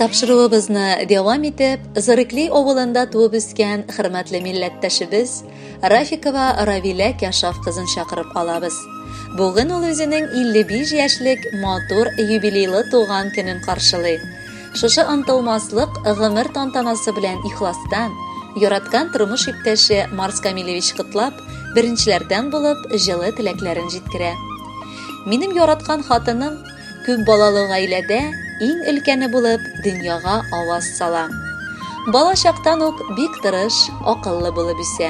Тапшыруыбызны дәвам итеп, Зырыкли авылында туып үскән хөрмәтле милләттәшебез Рафикова Равилә Кәшаф кызын чакырып алабыз. Бүген ул үзенең 55 яшьлек матур юбилейлы туган көнен каршылый. Шушы ынтылмаслык гомер тантанасы белән ихластан, яраткан тормыш иптәше Марс Камилевич кытлап, беренчеләрдән булып җылы теләкләрен җиткерә. Минем яраткан хатыным күп балалы гаиләдә иң өлкәне булып дөньяга аваз сала. Бала чактан ук бик тырыш, акыллы булып үсә.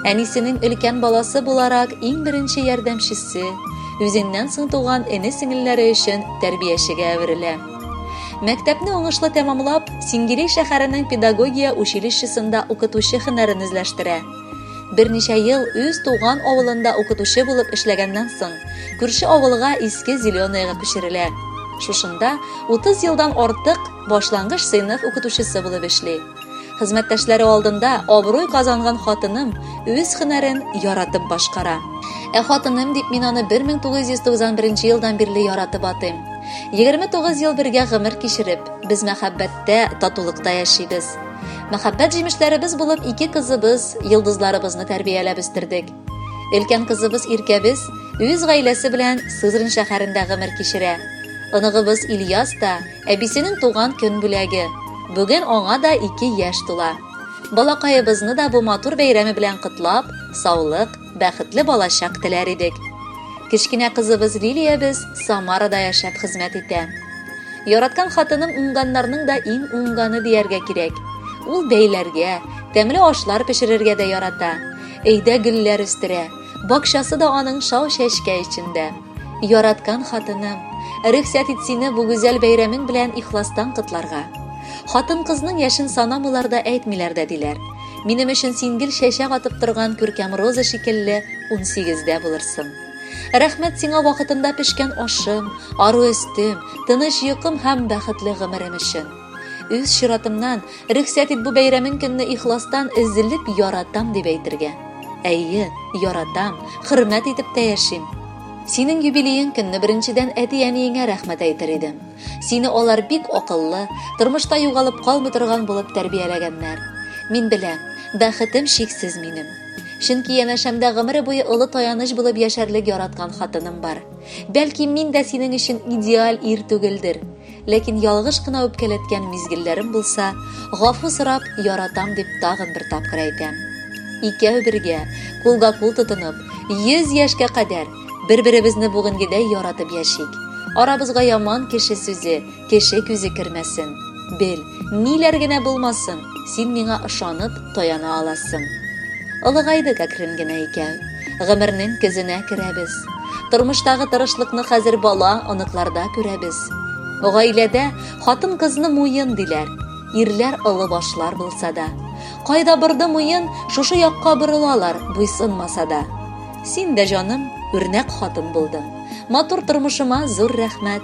Әнисенең өлкән баласы буларак иң беренче ярдәмчесе, үзеннән соң туган эне-сеңелләре өчен тәрбиячегә әверелә. Мәктәпне уңышлы тәмамлап, Сингирей шәһәренең педагогия училищесында укытучы һөнәрен үзләштерә. Берничә ел үз туган авылында укытучы булып эшләгәннән соң, күрше авылга Иске Зеленаяга күчерелә. Шушында 30 елдан артык башлангыч сыйныф укытучысы булып эшли. Хезмәттәшләре алдында абруй казанган хатыным үз һөнәрен яратып башкара. Хатыным дип мин аны 1991 елдан бирле яратып атыйм. 29 ел бергә гомер кичереп, без мәхәббәттә, татулыкта яшибез. Мәхәббәт җимешләребез булып ике кызыбыз, йолдызларыбызны тәрбияләп үстердек. Өлкән кызыбыз Иркәбез үз гаиләсе белән Сызран шәһәрендә гомер кичерә. Оныгыбыз Ильяс та әбисенең туган көн бүләге. Бүген аңа да 2 яшь тула. Балакайыбызны да бу матур бәйрәме белән кытлап, саулык, бәхетле балачак теләр идек. Кечкенә кызыбыз Лилиябез Самарада яшәп хезмәт итә. Яраткан хатыным уңганнарның да иң уңганы дияргә кирәк. Ул бәйләргә, тәмле ашлар пешерергә дә ярата. Өйдә гөлләр үстерә. Бакчасы да аның шау-шәшкә içендә. Яраткан хатыным, рөхсәт ит сине бу гүзәл бәйрәмең белән ихластан кытларга. Хатын-кызның яшен санамыйлар да әйтмиләр дә диләр. Минем өчен син гел чәчәк атып торган күркәм роза шикелле 18дә булырсың. Рәхмәт сиңа вакытында пешкән ашым, ару өстем, тыныч йокым һәм бәхетле гомерем өчен. Үз чиратымнан рөхсәт ит бу бәйрәмең көнне ихластан өзелеп яратам дип әйтергә. Әйе, яратам, хөрмәт итеп тә яшим. Синең юбилеең көнне беренчедән әти-әниеңә рәхмәт әйтер идем. Сине алар бик акыллы, тормышта югалып калмый торган булып тәрбияләгәннәр. Мин беләм, бәхетем шиксез минем. Чөнки янәшәмдә гомере буе олы таяныч булып яшәрлек яраткан хатыным бар. Бәлки мин дә синең өчен идеаль ир түгелдер. Ләкин ялгыш кына үпкәләткән мизгелләрем булса, гафу сорап яратам дип тагын бер тапкыр әйтәм. Икәү бергә, кулга-кул тотынып, 100 яшькә кадәр бер-беребезне бүгенгедәй яратып яшик. Арабызга яман кеше сүзе, кеше күзе кермәсен. Бел, ниләр генә булмасын, син миңа ышанып таяна аласың. Олыгайды әкрен генә икәү. Гомернең көзенә керәбез. Тормыштагы тырышлыкны хәзер бала, оныкларда күрәбез. Гаиләдә хатын-кызны муен диләр. Ирләр олы башлар булса да. Кайда барды муен, шушы якка борылалар, буйсынмаса да. Син дә җаным, үрнәк хатын булдың. Матур тормышыма зур рәхмәт.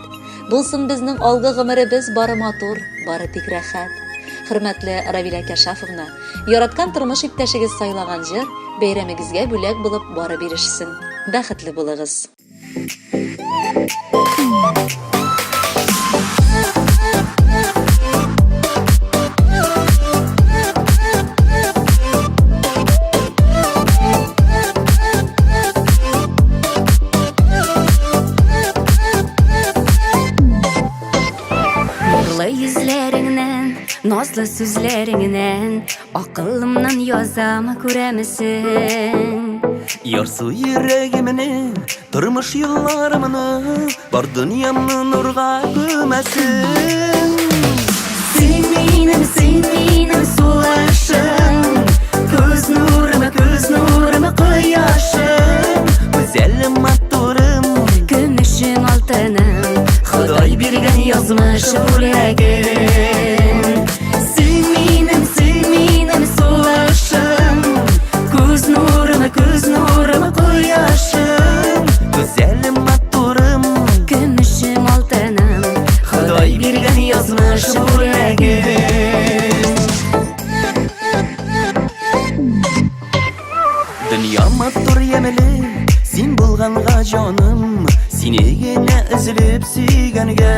Булсын безнең алгы гомеребез бары матур, бары тик рәхәт. Хөрмәтле Равилә Кәшафовна, яраткан тормыш иптәшегез сайлаган җыр бәйрәмегезгә бүләк булып бары бирешсен. Бәхетле булыгыз. Nazlı сүзләреңнән акылымнан язама күрәмесең. Ярсу йөрәгемне, тормыш юлларымны, бар дөньямны нурга күмәсең. Син минем сулышым, күз нурым кояшым, Güzel матурым, көмешем алтыным, Ходай биргән язмыш бүләгем. Син минем сулышым, күз нурым кояшым, güzel матурым, көмешем алтыным, Ходай биргән язмыш бүләгем. Dünya матур ямеле, син булганга җаным, сине генә өзелеп сөйгәнгә.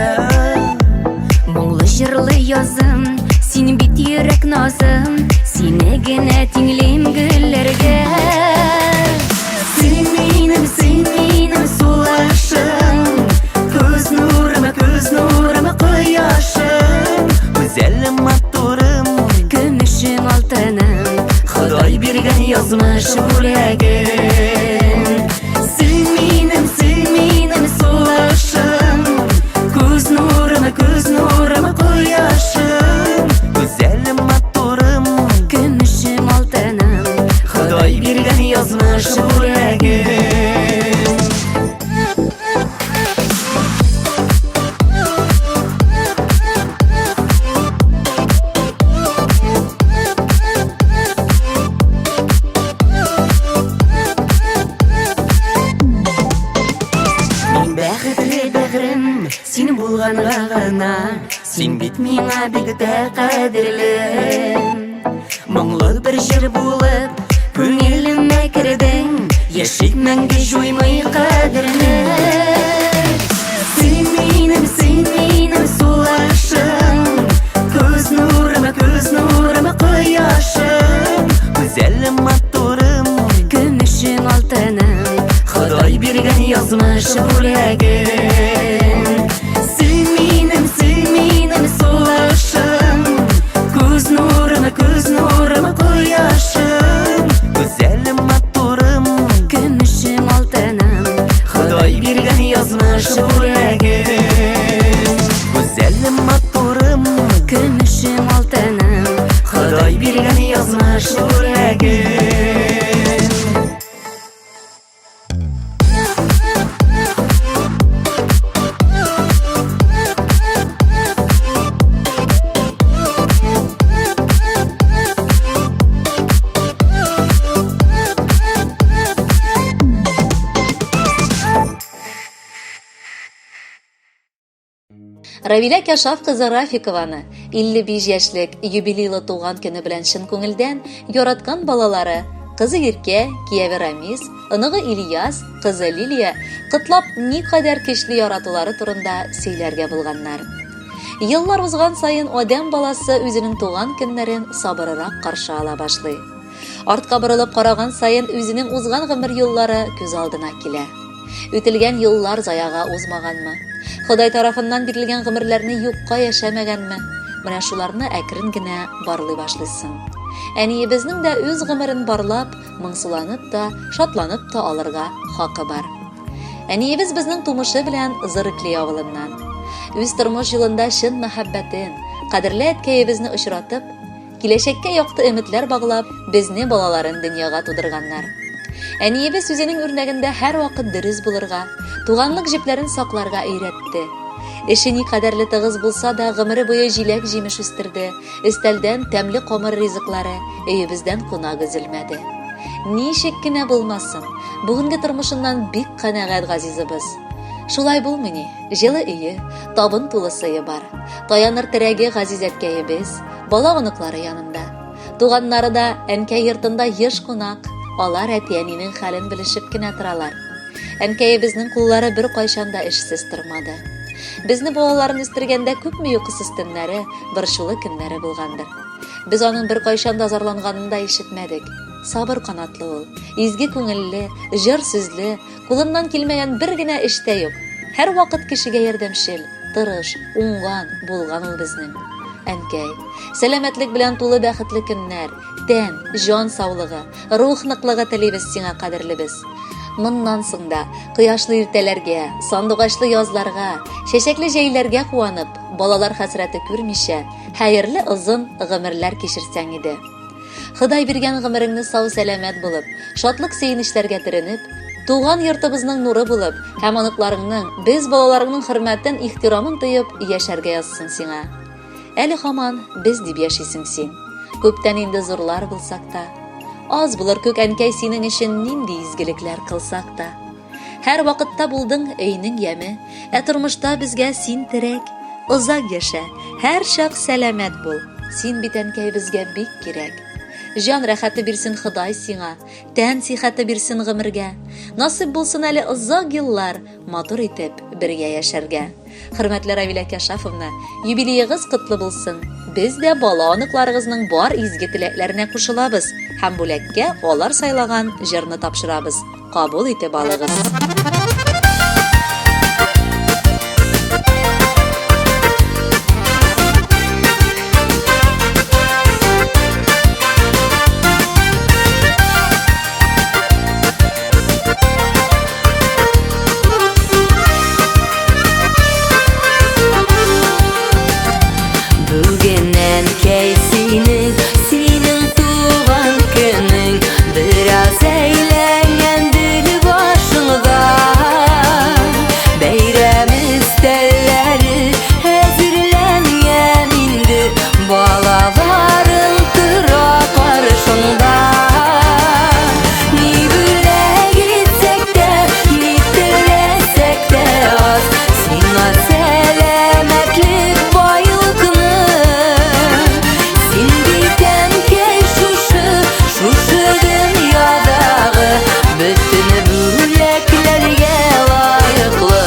Моңлы җырлы язым, син бит йөрәк назым, сине генә тиңлим гөлләргә. Син минем сулышым, күз нурым кояшым, Güzelim matturım, көмешем алтыным, Ходай биргән язмыш бүләгем. Син минем сулышым, күз нурым кояшым, güzelim matturım, көмешем алтыным, Ходай биргән язмыш бүләгем. Мин бәхетле бәгърем, син булганга гына, син бит миңа бик тә кадерле. Моңлы бер җыр булып, күңелемә кердең, яшик мәңге җуймый кадерне. Син минем сулышым, күз нурым кояшым, güzelim matturım, көмешем алтыным, Ходай биргән язмыш бүләгем. Син минем сулышым, күз нурым кояшым, güzelim matturım, көмешем алтыным, Ходай биргән язмыш бүләгем. güzelim matturım, Көмешем алтыным, Ходай биргән язмыш бүләгем. Равилә Кәшаф кызы Рафикованы 55 яшьлек юбилейлы туган көне белән чын күңелдән яраткан балалары, кызы Иркә, кияве Рамис, оныгы Ильяс, кызы Лилия кытлап никадәр көчле яратулары турында сөйләргә булганнар. Еллар узган саен адәм баласы үзенең туган көннәрен сабыррак каршы ала башлый. Артка борылып караган саен үзенең узган гомер юллары күз алдына килә. Үтелгән еллар заяга узмаганмы? Ходай тарафыннан бирелгән гомерләрне юкка яшәмәгәнме? Менә шуларны әкрен генә барлый башлыйсың. Әниебезнең дә үз гомерен барлап, моңсуланып та, шатланып та алырга хакы бар. Әниебез безнең тумышы белән Зырыклый авылыннан. Үз тормыш юлында чын мәхәббәтен, кадерле әткәебезне очратып, киләчәккә якты өметләр баглап, безне балаларын дөньяга тудырганнар. Әниебез үзенең үрнәгендә һәр вакыт дөрес булырга, туганлык җепләрен сакларга өйрәтте. Эше никадәрле тыгыз булса да, гомере буе җиләк җимеш үстерде, өстәлдән тәмле камыр ризыклары өебездән кунак өзелмәде. Ничек кенә булмасын, бүгенге тормышыннан бик канәгать газизыбыз. Шулай булмыни, җылы өе, табын тулы сые бар. Таяныр терәге газиз әткәебез, бала оныклары янында. Туганнары да әнкәй йортында еш кунак, алар әти-әнинең хәлен белешеп кенә торалар. Әнкәебезнең куллары бер кайчан да эшсез тормады. Безне балаларын үстергәндә күпме йокысыз төннәре, борчулы көннәре булгандыр. Без аның бер кайчан да зарланганын да ишетмәдек. Сабыр канатлы ул, изге күңелле, җыр сүзле, кулыннан килмәгән бер генә эштә юк. Һәр вакыт кешегә ярдәмчел, тырыш, уңган булган ул безнең. Әнкәй, сәламәтлек белән тулы бәхетле көннәр, тән, җан саулыгы, рух ныклыгы телибез сиңа, кадерлебез. Моннан соң да кояшлы иртәләргә, сандугачлы язларга, чәчәкле җәйләргә куанып, балалар хәсрәте күрмичә, хәерле озын гомерләр кичерсәң иде. Ходай биргән гомереңне сау-сәламәт булып, шатлык сөенечләргә төренеп, туган йортыбызның нуры булып, һәм аныкларыңның, без балаларыңның хөрмәтен, ихтирамын тоеп, яшәргә язсын сиңа. Әле һаман без дип яшисең син. Күптән инде зурлар булсак та, аз булыр күк әнкәй синең өчен нинди изгелекләр кылсак та. Һәр вакытта булдың өйнең яме, тормышта безгә син терәк. Озак яшә, һәр чак сәламәт бул. Син бит әнкәй безгә бик кирәк. Җан рәхәте бирсен Ходай сиңа, тән сихәте бирсен гомергә. Насыйп булсын әле озак еллар матур итеп бергә яшәргә. Хөрмәтле Равилә Кәшәфовна, юбилеегыз котлы булсын. Без дә бала аныкларыгызның бар изге теләкләренә кушылабыз һәм бүләккә алар сайлаган җырны тапшырабыз. Кабул итеп алыгыз. Бүгеннән кәйсинең, синең туган көнең, бераз әйләнгәндер башыңда. Бәйрәм өстәлләре әзерләнгән инде, балаларың тора каршыңда. Ни бүләк итсәк тә, ни теләсәк тә аз, сиңа сәламәтлек байлыкны. Син битән кәй шушы дөньядагы бөтен бүләкләргә лайыклы.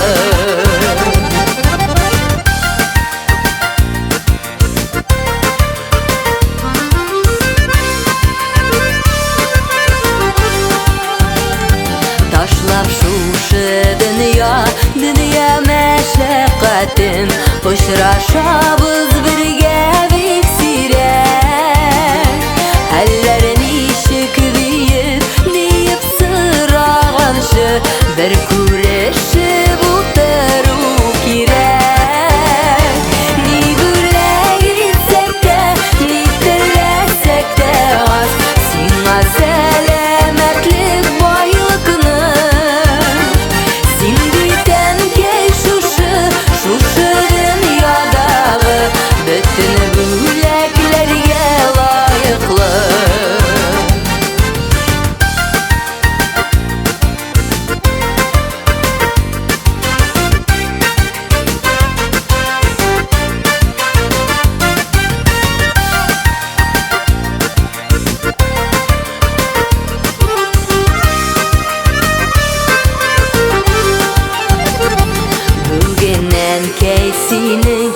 Ташлап шушы дөнья мәшәкатен, очрашабыз бергә бик сирәк. Хәлләр ничек диеп сораганчы, бер күрешеп утыру кирәк. Ни бүләк итсәк тә, ни теләсәк тә аз, сиңа сәламәтлек байлыкны. Син битән кәй шушы дөньядагы бөтен бүләкләргә лайыклы. Бүгеннән кәйсинең,